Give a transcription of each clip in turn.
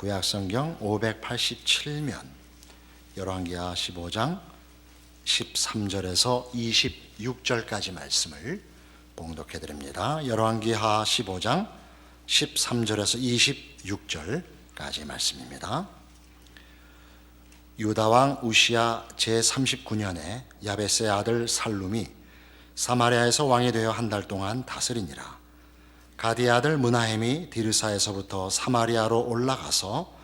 구약성경 587면 열왕기하 15장 13절에서 26절까지 말씀을 봉독해 드립니다. 열왕기하 15장 13절에서 26절까지 말씀입니다. 유다왕 우시야 제39년에 야베스의 아들 살룸이 사마리아에서 왕이 되어 한 달 동안 다스리니라. 가디의 아들 므나헴이 디르사에서부터 사마리아로 올라가서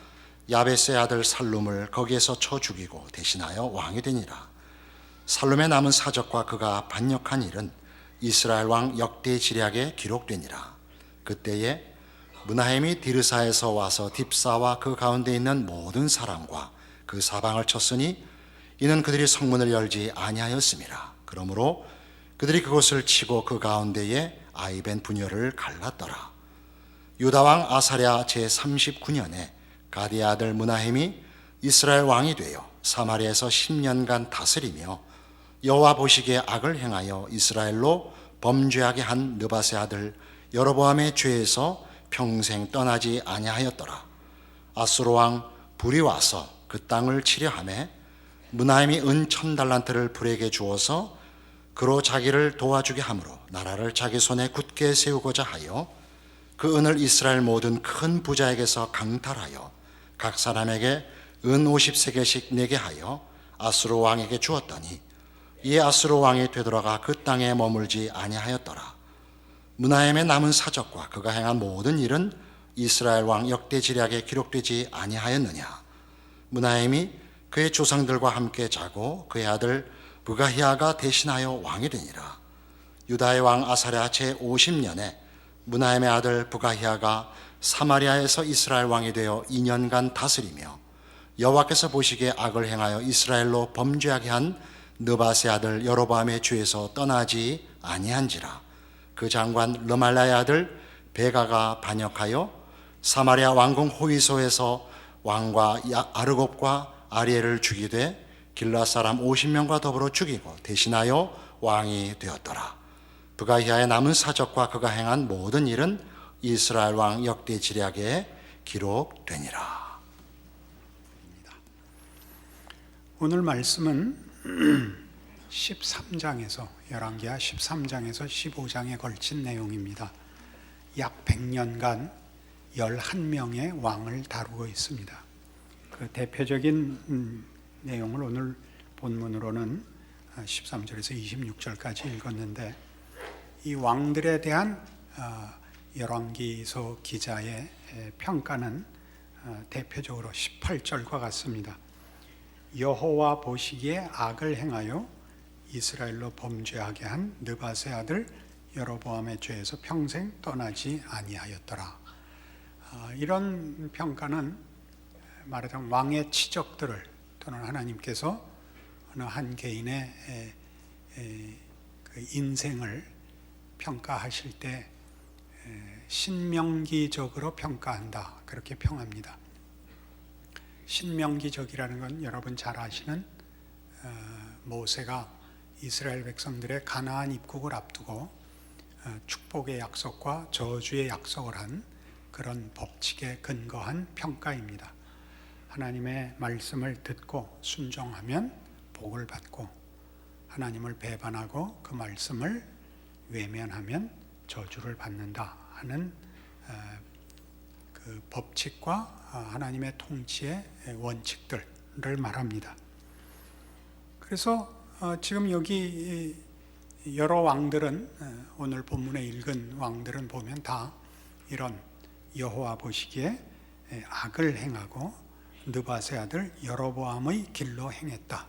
야베스의 아들 살룸을 거기에서 쳐 죽이고 대신하여 왕이 되니라. 살룸의 남은 사적과 그가 반역한 일은 이스라엘 왕 역대지략에 기록되니라. 그때에 므나헴이 디르사에서 와서 딥사와 그 가운데 있는 모든 사람과 그 사방을 쳤으니 이는 그들이 성문을 열지 아니하였음이라. 그러므로 그들이 그곳을 치고 그 가운데에 아이벤 분열을 갈랐더라. 유다왕 아사랴 제39년에 가디의 아들 므나헴이 이스라엘 왕이 되어 사마리아에서 10년간 다스리며 여호와 보시기에 악을 행하여 이스라엘로 범죄하게 한 느밧의 아들 여로보암의 죄에서 평생 떠나지 아니하였더라. 아수르 왕 불이 와서 그 땅을 치려 하매 므나헴이 은 1000달란트를 불에게 주어서 그로 자기를 도와주게 하므로 나라를 자기 손에 굳게 세우고자 하여 그 은을 이스라엘 모든 큰 부자에게서 강탈하여 각 사람에게 은 50세겔씩 내게 하여 아수르 왕에게 주었더니 이에 아수르 왕이 되돌아가 그 땅에 머물지 아니하였더라. 므나헴의 남은 사적과 그가 행한 모든 일은 이스라엘 왕 역대지략에 기록되지 아니하였느냐. 므나헴이 그의 조상들과 함께 자고 그의 아들 부가히아가 대신하여 왕이 되니라. 유다의 왕 아사랴 제50년에 므나헴의 아들 부가히아가 사마리아에서 이스라엘 왕이 되어 2년간 다스리며 여호와께서 보시기에 악을 행하여 이스라엘로 범죄하게 한 느밧의 아들 여로보암의 죄에서 떠나지 아니한지라. 그 장관 르말라의 아들 베가가 반역하여 사마리아 왕궁 호위소에서 왕과 아르곱과 아리엘을 죽이되 길라 사람 50명과 더불어 죽이고 대신하여 왕이 되었더라. 부가히아의 남은 사적과 그가 행한 모든 일은 이스라엘 왕 역대지략에 기록되니라. 오늘 말씀은 13장에서 열왕기하 13장에서 15장에 걸친 내용입니다. 약 100년간 11명의 왕을 다루고 있습니다. 그 대표적인 내용을 오늘 본문으로는 13절에서 26절까지 읽었는데, 이 왕들에 대한 열왕기서 기자의 평가는 대표적으로 18절과 같습니다. 여호와 보시기에 악을 행하여 이스라엘로 범죄하게 한 느밧의 아들 여로보암의 죄에서 평생 떠나지 아니하였더라. 이런 평가는 말하자면 왕의 치적들을 또는 하나님께서 어느 한 개인의 그 인생을 평가하실 때 신명기적으로 평가한다, 그렇게 평합니다. 신명기적이라는 건 여러분 잘 아시는 모세가 이스라엘 백성들의 가나안 입국을 앞두고 축복의 약속과 저주의 약속을 한 그런 법칙에 근거한 평가입니다. 하나님의 말씀을 듣고 순종하면 복을 받고, 하나님을 배반하고 그 말씀을 외면하면 저주를 받는다 하는 그 법칙과 하나님의 통치의 원칙들을 말합니다. 그래서 지금 여기 여러 왕들은, 오늘 본문에 읽은 왕들은 보면 다 이런 여호와 보시기에 악을 행하고 느밧의 아들 여로보암의 길로 행했다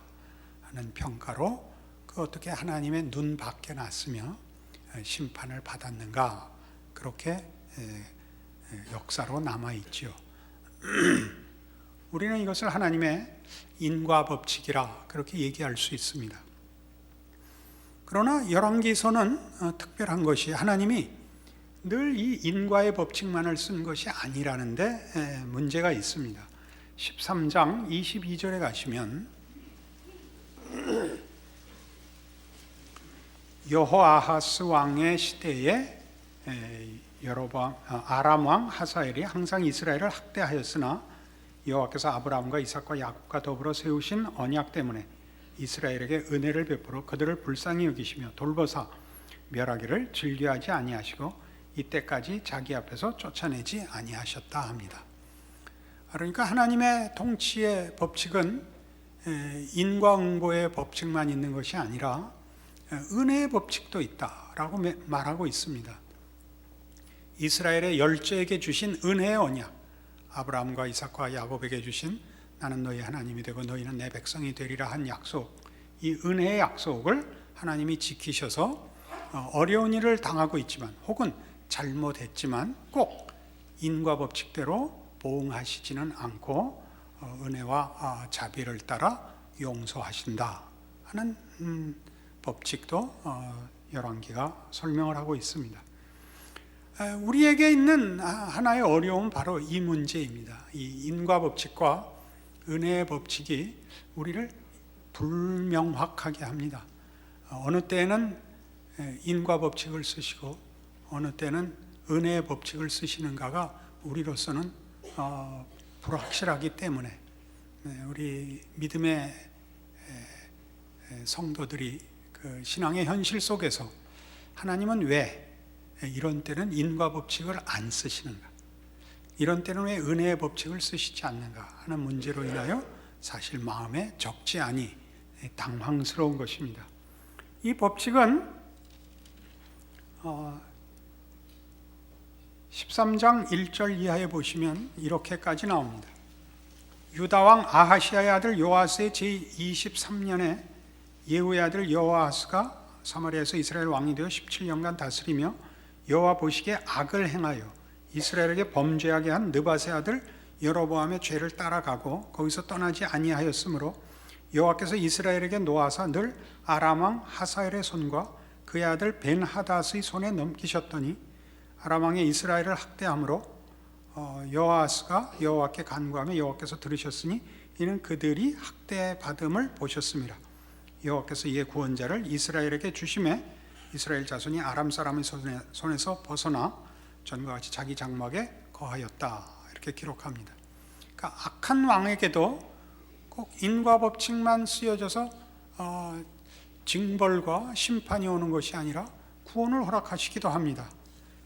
하는 평가로 그 어떻게 하나님의 눈 밖에 놨으며 심판을 받았는가, 그렇게 역사로 남아있지요. 우리는 이것을 하나님의 인과 법칙이라 그렇게 얘기할 수 있습니다. 그러나 열왕기서는 특별한 것이 하나님이 늘 이 인과의 법칙만을 쓴 것이 아니라는데 문제가 있습니다. 13장 22절에 가시면 여호아하스 왕의 시대에 아람 왕 하사엘이 항상 이스라엘을 학대하였으나 여호와께서 아브라함과 이삭과 야곱과 더불어 세우신 언약 때문에 이스라엘에게 은혜를 베풀어 그들을 불쌍히 여기시며 돌보사 멸하기를 즐겨하지 아니하시고 이때까지 자기 앞에서 쫓아내지 아니하셨다 합니다. 그러니까 하나님의 통치의 법칙은 인과응보의 법칙만 있는 것이 아니라 은혜의 법칙도 있다라고 말하고 있습니다. 이스라엘의 열조에게 주신 은혜의 언약, 아브라함과 이삭과 야곱에게 주신 나는 너희 하나님이 되고 너희는 내 백성이 되리라 한 약속, 이 은혜의 약속을 하나님이 지키셔서 어려운 일을 당하고 있지만 혹은 잘못했지만 꼭 인과 법칙대로 보응하시지는 않고 은혜와 자비를 따라 용서하신다 하는 법칙도 열왕기가 설명을 하고 있습니다. 우리에게 있는 하나의 어려움은 바로 이 문제입니다. 이 인과 법칙과 은혜의 법칙이 우리를 불명확하게 합니다. 어느 때는 인과 법칙을 쓰시고 어느 때는 은혜의 법칙을 쓰시는가가 우리로서는 불확실하기 때문에 우리 믿음의 성도들이 그 신앙의 현실 속에서 하나님은 왜 이런 때는 인과 법칙을 안 쓰시는가, 이런 때는 왜 은혜의 법칙을 쓰시지 않는가 하는 문제로 인하여 사실 마음에 적지 않이 당황스러운 것입니다. 이 법칙은 13장 1절 이하에 보시면 이렇게까지 나옵니다. 유다왕 아하시아의 아들 요아스의 제23년에 예후의 아들 여호아하스가 사마리아에서 이스라엘 왕이 되어 17년간 다스리며 여호와 보시기에 악을 행하여 이스라엘에게 범죄하게 한 느밧의 아들 여로보암의 죄를 따라가고 거기서 떠나지 아니하였으므로 여호와께서 이스라엘에게 노하사 늘 아람 왕 하사엘의 손과 그의 아들 벤하닷의 손에 넘기셨더니 아람 왕이 이스라엘을 학대함으로 여호아스가 여호와께 간구하며 여호와께서 들으셨으니 이는 그들이 학대받음을 보셨습니다. 여호와께서 이에 구원자를 이스라엘에게 주심에 이스라엘 자손이 아람 사람의 손에서 벗어나 전과 같이 자기 장막에 거하였다 이렇게 기록합니다. 그러니까 악한 왕에게도 꼭 인과 법칙만 쓰여져서 징벌과 심판이 오는 것이 아니라 구원을 허락하시기도 합니다.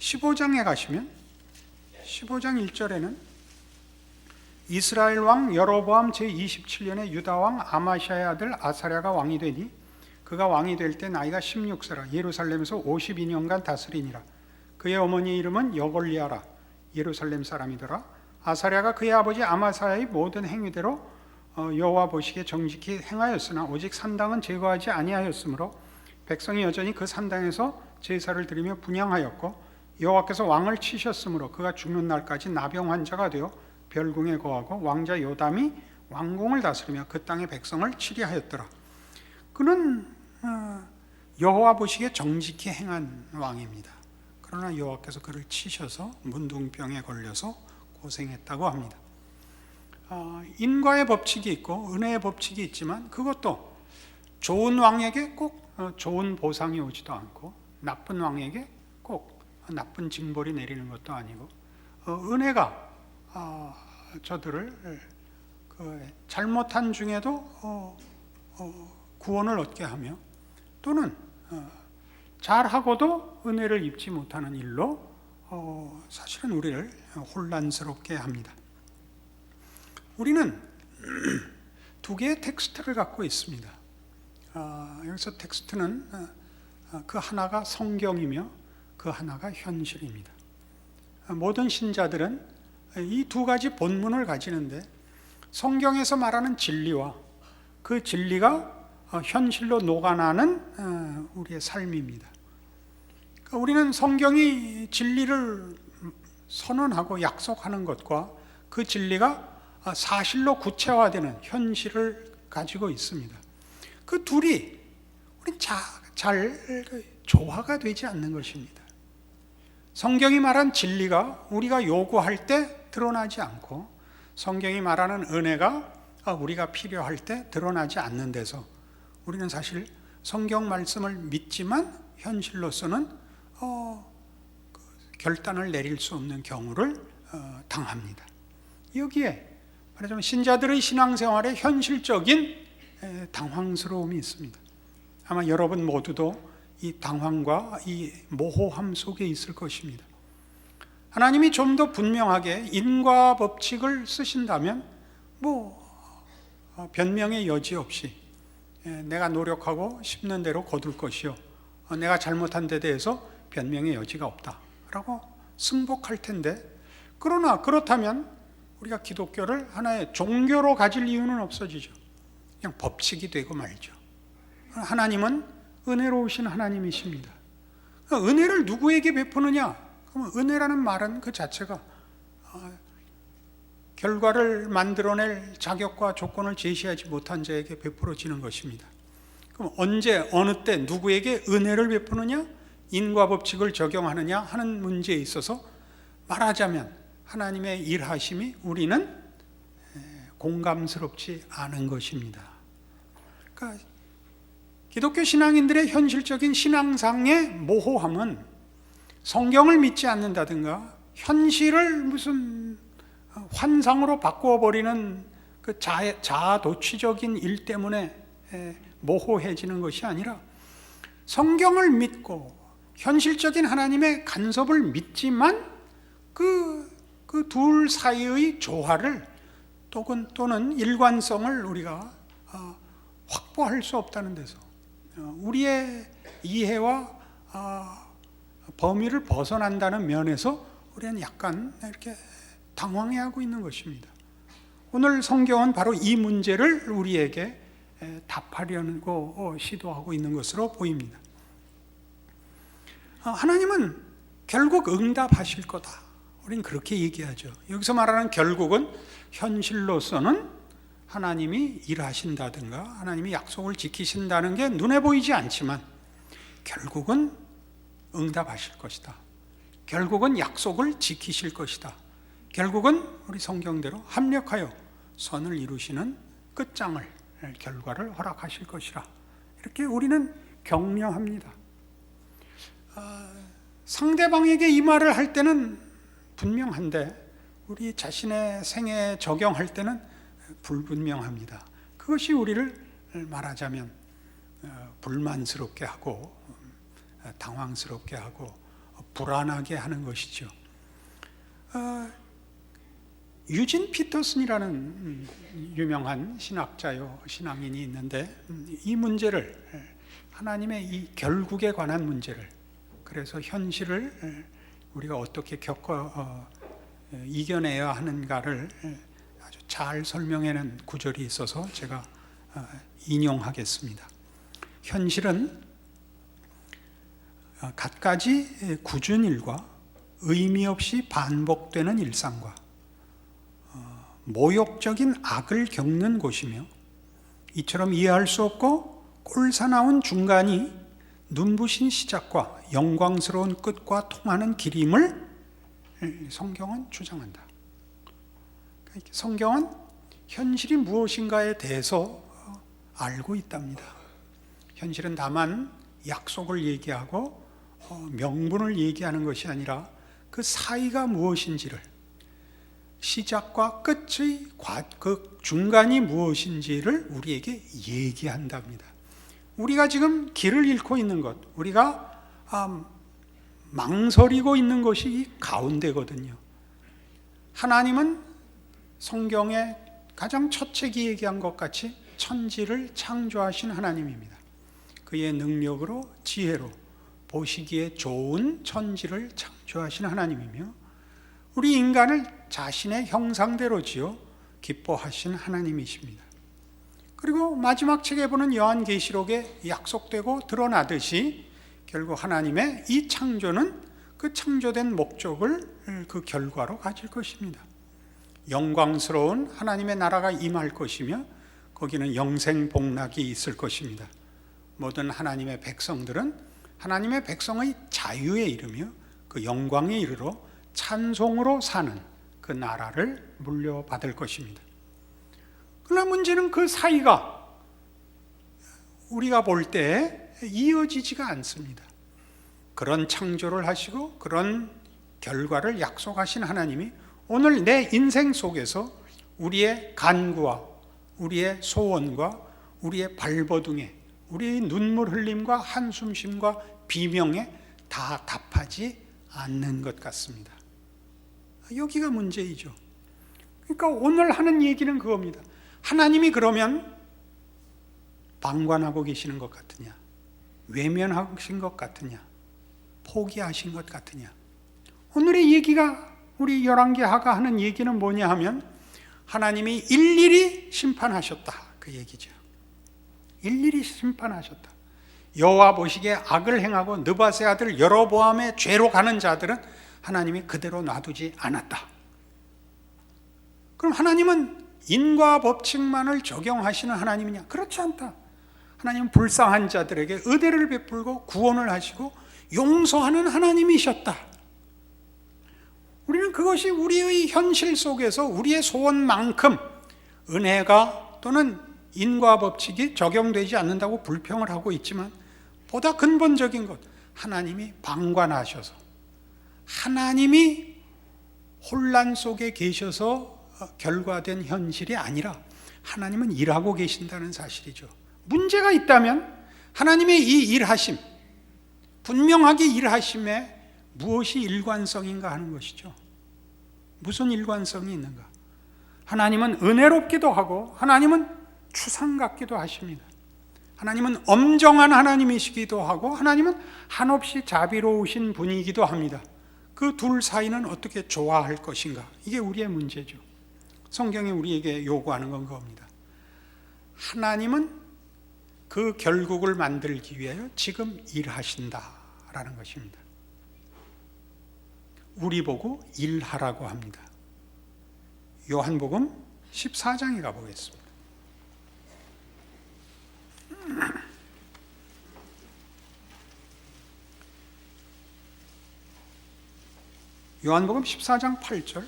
15장에 가시면 15장 1절에는 이스라엘 왕 여로보암 제27년에 유다 왕 아마시아의 아들 아사랴가 왕이 되니 그가 왕이 될 때 나이가 16세라 예루살렘에서 52년간 다스리니라. 그의 어머니의 이름은 여골리아라 예루살렘 사람이더라. 아사랴가 그의 아버지 아마사야의 모든 행위대로 여호와 보시기에 정직히 행하였으나 오직 산당은 제거하지 아니하였으므로 백성이 여전히 그 산당에서 제사를 드리며 분향하였고 여호와께서 왕을 치셨으므로 그가 죽는 날까지 나병 환자가 되어 별궁에 거하고 왕자 요담이 왕궁을 다스리며 그 땅의 백성을 치리하였더라. 그는 여호와 보시기에 정직히 행한 왕입니다. 그러나 여호와께서 그를 치셔서 문둥병에 걸려서 고생했다고 합니다. 인과의 법칙이 있고 은혜의 법칙이 있지만 그것도 좋은 왕에게 꼭 좋은 보상이 오지도 않고 나쁜 왕에게 꼭 나쁜 징벌이 내리는 것도 아니고 은혜가 저들을 잘못한 중에도 구원을 얻게 하며 또는 잘하고도 은혜를 입지 못하는 일로 사실은 우리를 혼란스럽게 합니다. 우리는 두 개의 텍스트를 갖고 있습니다. 여기서 텍스트는 그 하나가 성경이며 그 하나가 현실입니다. 모든 신자들은 이 두 가지 본문을 가지는데 성경에서 말하는 진리와 그 진리가 현실로 녹아나는 우리의 삶입니다. 그러니까 우리는 성경이 진리를 선언하고 약속하는 것과 그 진리가 사실로 구체화되는 현실을 가지고 있습니다. 그 둘이 우린 잘 조화가 되지 않는 것입니다. 성경이 말한 진리가 우리가 요구할 때 드러나지 않고 성경이 말하는 은혜가 우리가 필요할 때 드러나지 않는 데서 우리는 사실 성경 말씀을 믿지만 현실로서는 결단을 내릴 수 없는 경우를 당합니다. 여기에 말하자면 신자들의 신앙생활에 현실적인 당황스러움이 있습니다. 아마 여러분 모두도 이 당황과 이 모호함 속에 있을 것입니다. 하나님이 좀 더 분명하게 인과 법칙을 쓰신다면 변명의 여지 없이 내가 노력하고 싶는 대로 거둘 것이요, 내가 잘못한 데 대해서 변명의 여지가 없다라고 승복할 텐데, 그러나 그렇다면 우리가 기독교를 하나의 종교로 가질 이유는 없어지죠. 그냥 법칙이 되고 말죠. 하나님은 은혜로우신 하나님이십니다. 은혜를 누구에게 베푸느냐? 그러면 은혜라는 말은 그 자체가 결과를 만들어낼 자격과 조건을 제시하지 못한 자에게 베풀어지는 것입니다. 그럼 언제, 어느 때, 누구에게 은혜를 베푸느냐, 인과 법칙을 적용하느냐 하는 문제에 있어서 말하자면 하나님의 일하심이 우리는 공감스럽지 않은 것입니다. 그러니까 기독교 신앙인들의 현실적인 신앙상의 모호함은 성경을 믿지 않는다든가 현실을 무슨 환상으로 바꾸어 버리는 그 자아도취적인 일 때문에 모호해지는 것이 아니라, 성경을 믿고 현실적인 하나님의 간섭을 믿지만 그 둘 사이의 조화를 또는 일관성을 우리가 확보할 수 없다는 데서 우리의 이해와 범위를 벗어난다는 면에서 우리는 약간 이렇게 당황해하고 있는 것입니다. 오늘 성경은 바로 이 문제를 우리에게 답하려고 시도하고 있는 것으로 보입니다. 하나님은 결국 응답하실 거다, 우리는 그렇게 얘기하죠. 여기서 말하는 결국은 현실로서는 하나님이 일하신다든가 하나님이 약속을 지키신다는 게 눈에 보이지 않지만 결국은 응답하실 것이다, 결국은 약속을 지키실 것이다, 결국은 우리 성경대로 합력하여 선을 이루시는 끝장을, 결과를 허락하실 것이라, 이렇게 우리는 격려합니다. 상대방에게 이 말을 할 때는 분명한데 우리 자신의 생애에 적용할 때는 불분명합니다. 그것이 우리를 말하자면 불만스럽게 하고 당황스럽게 하고 불안하게 하는 것이죠. 유진 피터슨이라는 유명한 신학자요, 신앙인이 있는데 이 문제를, 하나님의 이 결국에 관한 문제를, 그래서 현실을 우리가 어떻게 이겨내야 하는가를 아주 잘 설명해낸 구절이 있어서 제가 인용하겠습니다. 현실은 갖가지 굳은 일과 의미 없이 반복되는 일상과 모욕적인 악을 겪는 곳이며, 이처럼 이해할 수 없고 꼴사나운 중간이 눈부신 시작과 영광스러운 끝과 통하는 길임을 성경은 주장한다. 성경은 현실이 무엇인가에 대해서 알고 있답니다. 현실은 다만 약속을 얘기하고 명분을 얘기하는 것이 아니라 그 사이가 무엇인지를, 시작과 끝의 그 중간이 무엇인지를 우리에게 얘기한답니다. 우리가 지금 길을 잃고 있는 것, 우리가 망설이고 있는 것이 이 가운데거든요. 하나님은 성경의 가장 첫 책이 얘기한 것 같이 천지를 창조하신 하나님입니다. 그의 능력으로, 지혜로 보시기에 좋은 천지를 창조하신 하나님이며, 우리 인간을 자신의 형상대로 지어 기뻐하신 하나님이십니다. 그리고 마지막 책에 보는 요한계시록에 약속되고 드러나듯이 결국 하나님의 이 창조는 그 창조된 목적을 그 결과로 가질 것입니다. 영광스러운 하나님의 나라가 임할 것이며 거기는 영생복락이 있을 것입니다. 모든 하나님의 백성들은 하나님의 백성의 자유에 이르며 그 영광에 이르러 찬송으로 사는 그 나라를 물려받을 것입니다. 그러나 문제는 그 사이가 우리가 볼 때 이어지지가 않습니다. 그런 창조를 하시고 그런 결과를 약속하신 하나님이 오늘 내 인생 속에서 우리의 간구와 우리의 소원과 우리의 발버둥에 우리의 눈물 흘림과 한숨 쉼과 비명에 다 답하지 않는 것 같습니다. 여기가 문제이죠. 그러니까 오늘 하는 얘기는 그겁니다. 하나님이 그러면 방관하고 계시는 것 같으냐? 외면하신 것 같으냐? 포기하신 것 같으냐? 오늘의 얘기가 우리 열왕기하가 하는 얘기는 뭐냐 하면 하나님이 일일이 심판하셨다 그 얘기죠. 일일이 심판하셨다. 여호와 보시기에 악을 행하고 느밧의 아들 여로보암의 죄로 가는 자들은 하나님이 그대로 놔두지 않았다. 그럼 하나님은 인과 법칙만을 적용하시는 하나님이냐? 그렇지 않다. 하나님은 불쌍한 자들에게 의대를 베풀고 구원을 하시고 용서하는 하나님이셨다. 우리는 그것이 우리의 현실 속에서 우리의 소원만큼 은혜가 또는 인과 법칙이 적용되지 않는다고 불평을 하고 있지만 보다 근본적인 것, 하나님이 방관하셔서 하나님이 혼란 속에 계셔서 결과된 현실이 아니라 하나님은 일하고 계신다는 사실이죠. 문제가 있다면 하나님의 이 일하심, 분명하게 일하심에 무엇이 일관성인가 하는 것이죠. 무슨 일관성이 있는가? 하나님은 은혜롭기도 하고 하나님은 추상 같기도 하십니다. 하나님은 엄정한 하나님이시기도 하고 하나님은 한없이 자비로우신 분이기도 합니다. 그 둘 사이는 어떻게 조화할 것인가? 이게 우리의 문제죠. 성경이 우리에게 요구하는 건 그겁니다. 하나님은 그 결국을 만들기 위하여 지금 일하신다라는 것입니다. 우리 보고 일하라고 합니다. 요한복음 14장에 가보겠습니다. 요한복음 14장 8절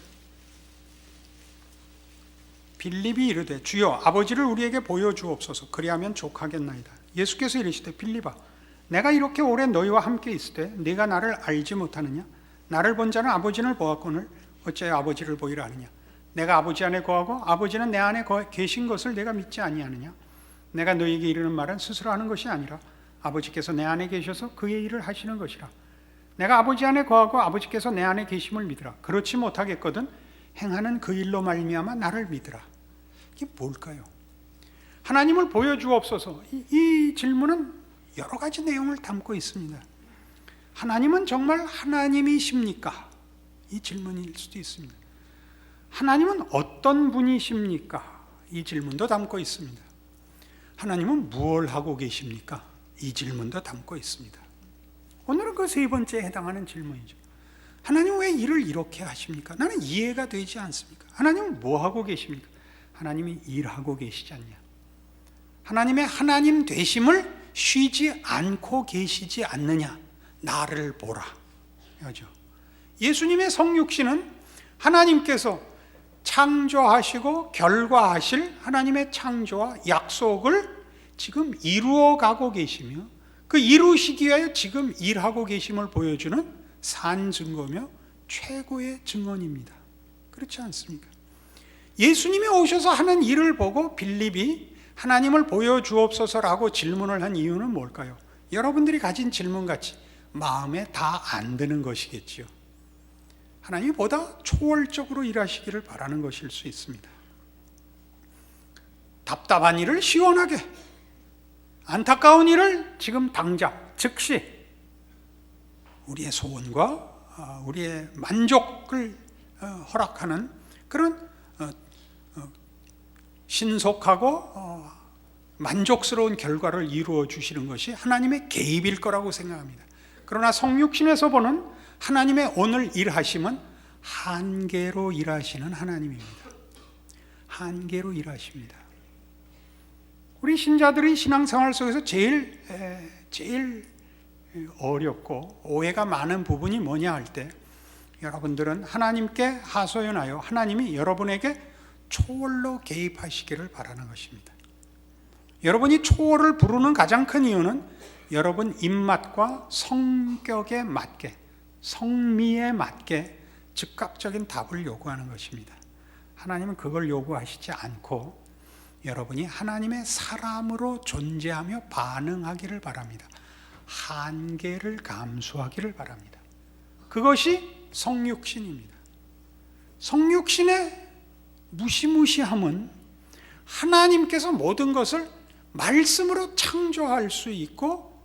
빌립이 이르되 주여 아버지를 우리에게 보여주옵소서 그리하면 족하겠나이다. 예수께서 이르시되 빌립아 내가 이렇게 오래 너희와 함께 있을 때 네가 나를 알지 못하느냐? 나를 본 자는 아버지를 보았거늘 어찌하여 아버지를 보이라 하느냐? 내가 아버지 안에 거하고 아버지는 내 안에 계신 것을 내가 믿지 아니하느냐? 내가 너희에게 이르는 말은 스스로 하는 것이 아니라 아버지께서 내 안에 계셔서 그의 일을 하시는 것이라. 내가 아버지 안에 거하고 아버지께서 내 안에 계심을 믿으라. 그렇지 못하겠거든 행하는 그 일로 말미암아 나를 믿으라. 이게 뭘까요? 하나님을 보여주옵소서. 이 질문은 여러 가지 내용을 담고 있습니다. 하나님은 정말 하나님이십니까? 이 질문일 수도 있습니다. 하나님은 어떤 분이십니까? 이 질문도 담고 있습니다. 하나님은 무엇을 하고 계십니까? 이 질문도 담고 있습니다. 오늘은 그 세 번째에 해당하는 질문이죠. 하나님 왜 일을 이렇게 하십니까? 나는 이해가 되지 않습니까? 하나님은 뭐 하고 계십니까? 하나님이 일하고 계시지 않냐? 하나님의 하나님 되심을 쉬지 않고 계시지 않느냐? 나를 보라. 그죠? 예수님의 성육신은 하나님께서 창조하시고 결과하실 하나님의 창조와 약속을 지금 이루어가고 계시며 그 이루시기 위하여 지금 일하고 계심을 보여주는 산 증거며 최고의 증언입니다. 그렇지 않습니까? 예수님이 오셔서 하는 일을 보고 빌립이 하나님을 보여주옵소서라고 질문을 한 이유는 뭘까요? 여러분들이 가진 질문같이 마음에 다 안 드는 것이겠지요. 하나님이 보다 초월적으로 일하시기를 바라는 것일 수 있습니다. 답답한 일을 시원하게, 안타까운 일을 지금 당장 즉시 우리의 소원과 우리의 만족을 허락하는 그런 신속하고 만족스러운 결과를 이루어 주시는 것이 하나님의 개입일 거라고 생각합니다. 그러나 성육신에서 보는 하나님의 오늘 일하심은 한계로 일하시는 하나님입니다. 한계로 일하십니다. 우리 신자들이 신앙생활 속에서 제일 어렵고 오해가 많은 부분이 뭐냐 할 때 여러분들은 하나님께 하소연하여 하나님이 여러분에게 초월로 개입하시기를 바라는 것입니다. 여러분이 초월을 부르는 가장 큰 이유는 여러분 입맛과 성격에 맞게, 성미에 맞게 즉각적인 답을 요구하는 것입니다. 하나님은 그걸 요구하시지 않고 여러분이 하나님의 사람으로 존재하며 반응하기를 바랍니다. 한계를 감수하기를 바랍니다. 그것이 성육신입니다. 성육신의 무시무시함은 하나님께서 모든 것을 말씀으로 창조할 수 있고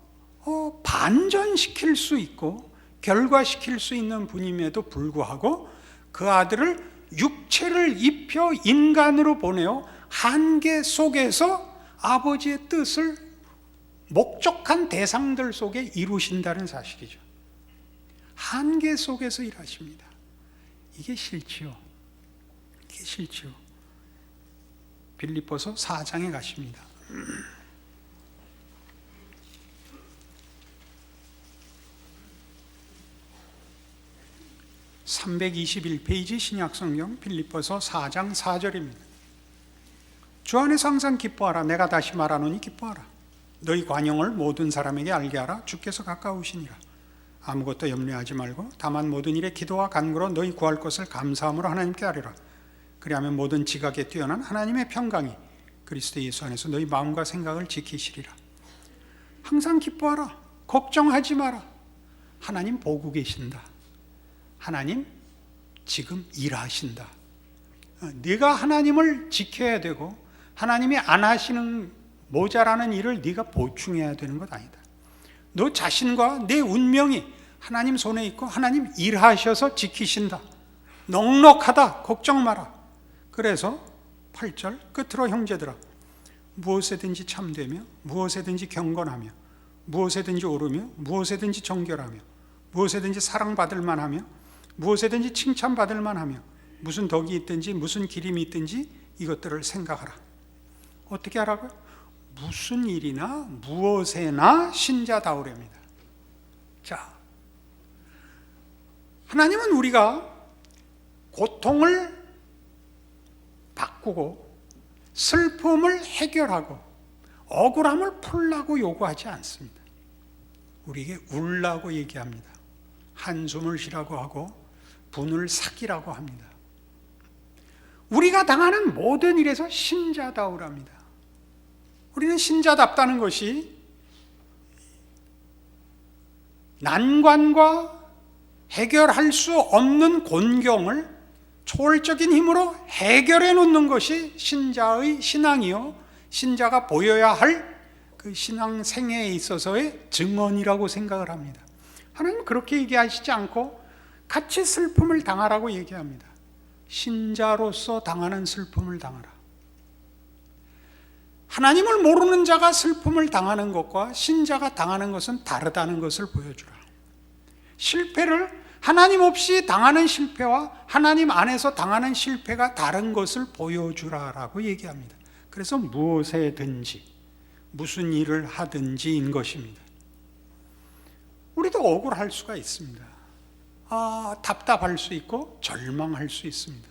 반전시킬 수 있고 결과시킬 수 있는 분임에도 불구하고 그 아들을 육체를 입혀 인간으로 보내어 한계 속에서 아버지의 뜻을 목적한 대상들 속에 이루신다는 사실이죠. 한계 속에서 일하십니다. 이게 싫지요. 이게 싫지요. 빌립보서 4장에 가십니다. 321페이지 신약성경 빌립보서 4장 4절입니다. 주 안에서 항상 기뻐하라. 내가 다시 말하노니 기뻐하라. 너희 관용을 모든 사람에게 알게 하라. 주께서 가까우시니라. 아무것도 염려하지 말고 다만 모든 일에 기도와 간구로 너희 구할 것을 감사함으로 하나님께 아뢰라. 그리하면 모든 지각에 뛰어난 하나님의 평강이 그리스도 예수 안에서 너희 마음과 생각을 지키시리라. 항상 기뻐하라. 걱정하지 마라. 하나님 보고 계신다. 하나님 지금 일하신다. 네가 하나님을 지켜야 되고 하나님이 안 하시는 모자라는 일을 네가 보충해야 되는 것 아니다. 너 자신과 내 운명이 하나님 손에 있고 하나님 일하셔서 지키신다. 넉넉하다. 걱정 마라. 그래서 8절 끝으로 형제들아 무엇에든지 참되며 무엇에든지 경건하며 무엇에든지 오르며 무엇에든지 정결하며 무엇에든지 사랑받을 만하며 무엇에든지 칭찬받을 만하며 무슨 덕이 있든지 무슨 기림이 있든지 이것들을 생각하라. 어떻게 하라고요? 무슨 일이나 무엇에나 신자다우렵니다. 자, 하나님은 우리가 고통을 바꾸고 슬픔을 해결하고 억울함을 풀라고 요구하지 않습니다. 우리에게 울라고 얘기합니다. 한숨을 쉬라고 하고 분을 삭이라고 합니다. 우리가 당하는 모든 일에서 신자다우랍니다. 우리는 신자답다는 것이 난관과 해결할 수 없는 곤경을 초월적인 힘으로 해결해 놓는 것이 신자의 신앙이요, 신자가 보여야 할 그 신앙 생애에 있어서의 증언이라고 생각을 합니다. 하나님은 그렇게 얘기하시지 않고 같이 슬픔을 당하라고 얘기합니다. 신자로서 당하는 슬픔을 당하라. 하나님을 모르는 자가 슬픔을 당하는 것과 신자가 당하는 것은 다르다는 것을 보여주라. 실패를 하나님 없이 당하는 실패와 하나님 안에서 당하는 실패가 다른 것을 보여주라라고 얘기합니다. 그래서 무엇에든지 무슨 일을 하든지인 것입니다. 우리도 억울할 수가 있습니다. 답답할 수 있고 절망할 수 있습니다.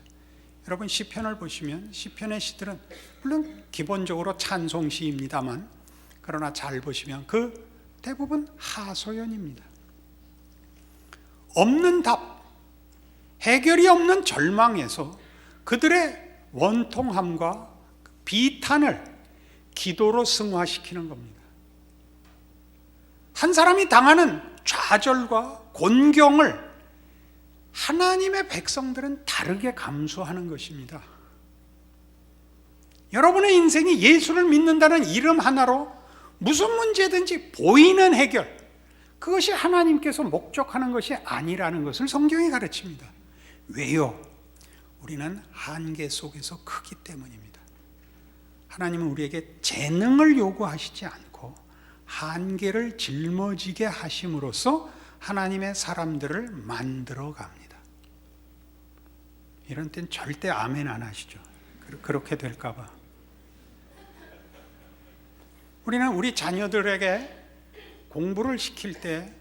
여러분 시편을 보시면 시편의 시들은 물론 기본적으로 찬송시입니다만 그러나 잘 보시면 그 대부분 하소연입니다. 없는 답, 해결이 없는 절망에서 그들의 원통함과 비탄을 기도로 승화시키는 겁니다. 한 사람이 당하는 좌절과 곤경을 하나님의 백성들은 다르게 감수하는 것입니다. 여러분의 인생이 예수를 믿는다는 이름 하나로 무슨 문제든지 보이는 해결, 그것이 하나님께서 목적하는 것이 아니라는 것을 성경이 가르칩니다. 왜요? 우리는 한계 속에서 크기 때문입니다. 하나님은 우리에게 재능을 요구하시지 않고 한계를 짊어지게 하심으로써 하나님의 사람들을 만들어 갑니다. 이런 땐 절대 아멘 안 하시죠. 그렇게 될까 봐. 우리는 우리 자녀들에게 공부를 시킬 때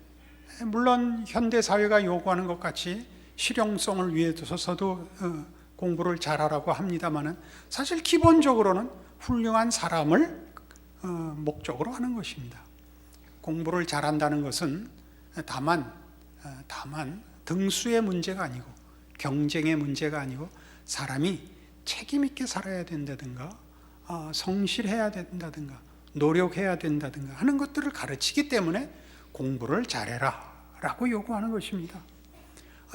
물론 현대 사회가 요구하는 것 같이 실용성을 위해서도 공부를 잘하라고 합니다만은 사실 기본적으로는 훌륭한 사람을 목적으로 하는 것입니다. 공부를 잘한다는 것은 다만 등수의 문제가 아니고 경쟁의 문제가 아니고 사람이 책임 있게 살아야 된다든가, 성실해야 된다든가, 노력해야 된다든가 하는 것들을 가르치기 때문에 공부를 잘해라 라고 요구하는 것입니다.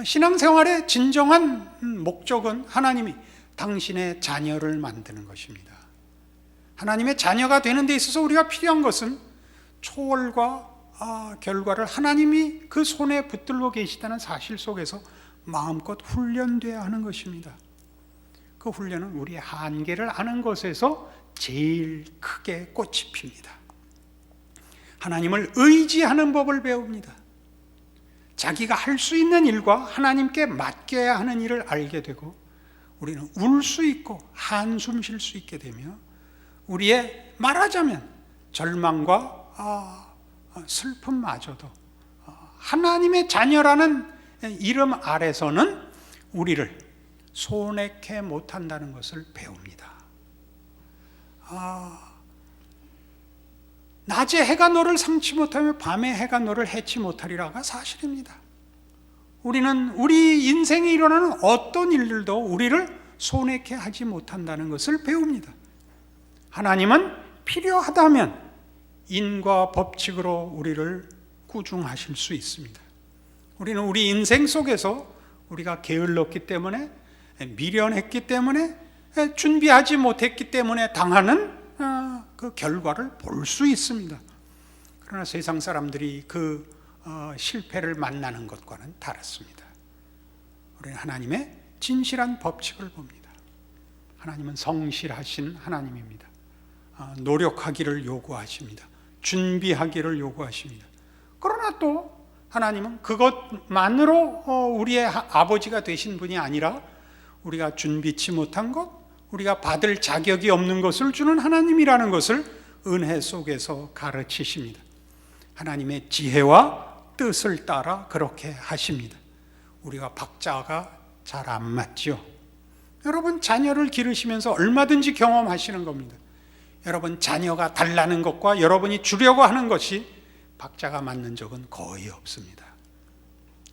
신앙생활의 진정한 목적은 하나님이 당신의 자녀를 만드는 것입니다. 하나님의 자녀가 되는 데 있어서 우리가 필요한 것은 초월과 결과를 하나님이 그 손에 붙들고 계시다는 사실 속에서 마음껏 훈련되어야 하는 것입니다. 그 훈련은 우리의 한계를 아는 것에서 제일 크게 꽃이 핍니다. 하나님을 의지하는 법을 배웁니다. 자기가 할 수 있는 일과 하나님께 맡겨야 하는 일을 알게 되고 우리는 울 수 있고 한숨 쉴 수 있게 되며 우리의 말하자면 절망과 슬픔마저도 하나님의 자녀라는 이름 아래서는 우리를 손해케 못한다는 것을 배웁니다. 낮에 해가 너를 상치 못하며 밤에 해가 너를 해치 못하리라가 사실입니다. 우리는 우리 인생에 일어나는 어떤 일들도 우리를 손해케 하지 못한다는 것을 배웁니다. 하나님은 필요하다면 인과 법칙으로 우리를 꾸중하실 수 있습니다. 우리는 우리 인생 속에서 우리가 게을렀기 때문에, 미련했기 때문에, 준비하지 못했기 때문에 당하는 그 결과를 볼 수 있습니다. 그러나 세상 사람들이 그 실패를 만나는 것과는 다릅니다. 우리는 하나님의 진실한 법칙을 봅니다. 하나님은 성실하신 하나님입니다. 노력하기를 요구하십니다. 준비하기를 요구하십니다. 그러나 또 하나님은 그것만으로 우리의 아버지가 되신 분이 아니라 우리가 준비치 못한 것, 우리가 받을 자격이 없는 것을 주는 하나님이라는 것을 은혜 속에서 가르치십니다. 하나님의 지혜와 뜻을 따라 그렇게 하십니다. 우리가 박자가 잘 안 맞죠. 여러분 자녀를 기르시면서 얼마든지 경험하시는 겁니다. 여러분 자녀가 달라는 것과 여러분이 주려고 하는 것이 박자가 맞는 적은 거의 없습니다.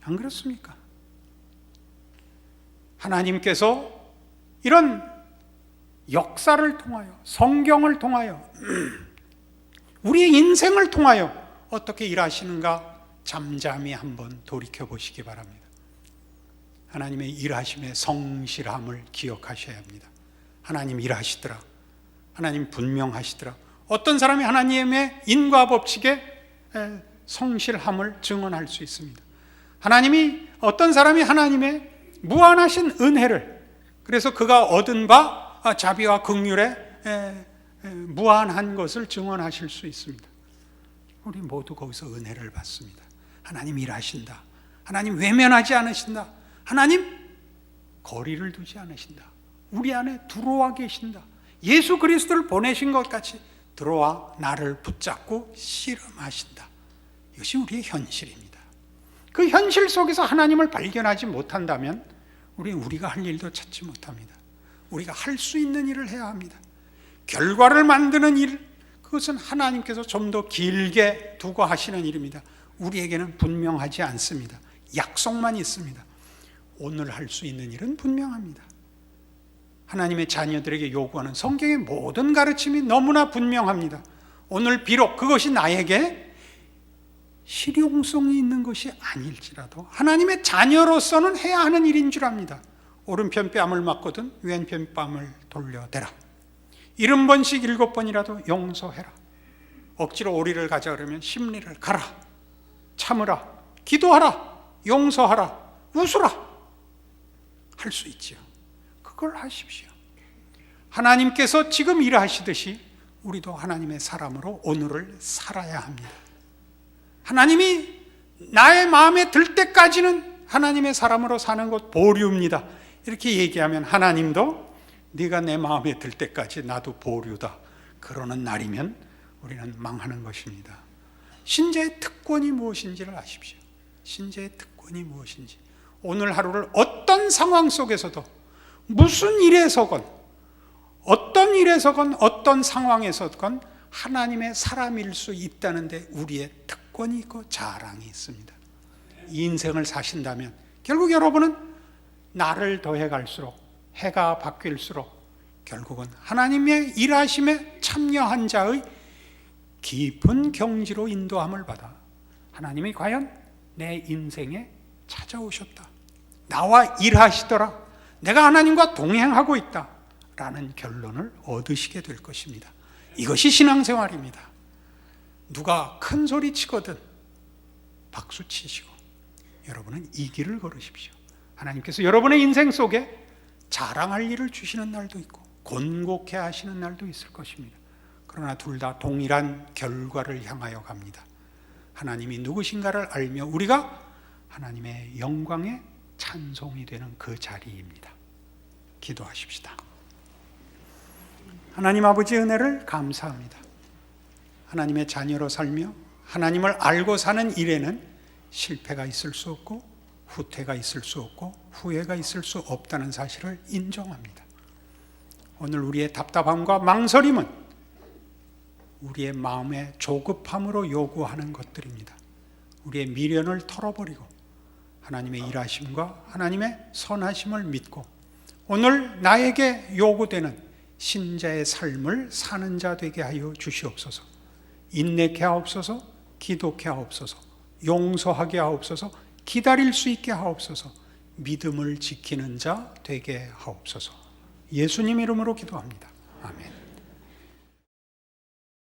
안 그렇습니까? 하나님께서 이런 역사를 통하여, 성경을 통하여, 우리의 인생을 통하여 어떻게 일하시는가 잠잠히 한번 돌이켜 보시기 바랍니다. 하나님의 일하심의 성실함을 기억하셔야 합니다. 하나님 일하시더라. 하나님 분명하시더라. 어떤 사람이 하나님의 인과 법칙에 성실함을 증언할 수 있습니다. 어떤 사람이 하나님의 무한하신 은혜를, 그래서 그가 얻은 바 자비와 긍휼에 무한한 것을 증언하실 수 있습니다. 우리 모두 거기서 은혜를 받습니다. 하나님 일하신다. 하나님 외면하지 않으신다. 하나님 거리를 두지 않으신다. 우리 안에 들어와 계신다. 예수 그리스도를 보내신 것 같이 들어와 나를 붙잡고 씨름하신다. 이것이 우리의 현실입니다. 그 현실 속에서 하나님을 발견하지 못한다면 우리가 할 일도 찾지 못합니다. 우리가 할 수 있는 일을 해야 합니다. 결과를 만드는 일, 그것은 하나님께서 좀 더 길게 두고 하시는 일입니다. 우리에게는 분명하지 않습니다. 약속만 있습니다. 오늘 할 수 있는 일은 분명합니다. 하나님의 자녀들에게 요구하는 성경의 모든 가르침이 너무나 분명합니다. 오늘 비록 그것이 나에게 실용성이 있는 것이 아닐지라도 하나님의 자녀로서는 해야 하는 일인 줄 압니다. 오른편 뺨을 맞거든 왼편 뺨을 돌려대라. 70번씩 7번이라도 용서해라. 억지로 오리를 가자 그러면 심리를 가라. 참으라. 기도하라. 용서하라. 웃으라. 할 수 있지요. 그걸 하십시오. 하나님께서 지금 일하시듯이 우리도 하나님의 사람으로 오늘을 살아야 합니다. 하나님이 나의 마음에 들 때까지는 하나님의 사람으로 사는 것 보류입니다. 이렇게 얘기하면 하나님도 네가 내 마음에 들 때까지 나도 보류다 그러는 날이면 우리는 망하는 것입니다. 신자의 특권이 무엇인지를 아십시오. 신자의 특권이 무엇인지, 오늘 하루를 어떤 상황 속에서도 무슨 일에서건 어떤 일에서건 어떤 상황에서건 하나님의 사람일 수 있다는 데 우리의 특권이 있고 자랑이 있습니다. 이 인생을 사신다면 결국 여러분은 날을 더해 갈수록 해가 바뀔수록 결국은 하나님의 일하심에 참여한 자의 깊은 경지로 인도함을 받아 하나님이 과연 내 인생에 찾아오셨다, 나와 일하시더라, 내가 하나님과 동행하고 있다 라는 결론을 얻으시게 될 것입니다. 이것이 신앙생활입니다. 누가 큰 소리 치거든 박수 치시고 여러분은 이 길을 걸으십시오. 하나님께서 여러분의 인생 속에 자랑할 일을 주시는 날도 있고 곤곡해 하시는 날도 있을 것입니다. 그러나 둘 다 동일한 결과를 향하여 갑니다. 하나님이 누구신가를 알며 우리가 하나님의 영광에 찬송이 되는 그 자리입니다. 기도하십시다. 하나님 아버지 은혜를 감사합니다. 하나님의 자녀로 살며 하나님을 알고 사는 일에는 실패가 있을 수 없고 후퇴가 있을 수 없고 후회가 있을 수 없다는 사실을 인정합니다. 오늘 우리의 답답함과 망설임은 우리의 마음의 조급함으로 요구하는 것들입니다. 우리의 미련을 털어버리고 하나님의 일하심과 하나님의 선하심을 믿고 오늘 나에게 요구되는 신자의 삶을 사는 자 되게 하여 주시옵소서. 인내케 하옵소서, 기도케 하옵소서, 용서하게 하옵소서, 기다릴 수 있게 하옵소서, 믿음을 지키는 자 되게 하옵소서. 예수님 이름으로 기도합니다. 아멘.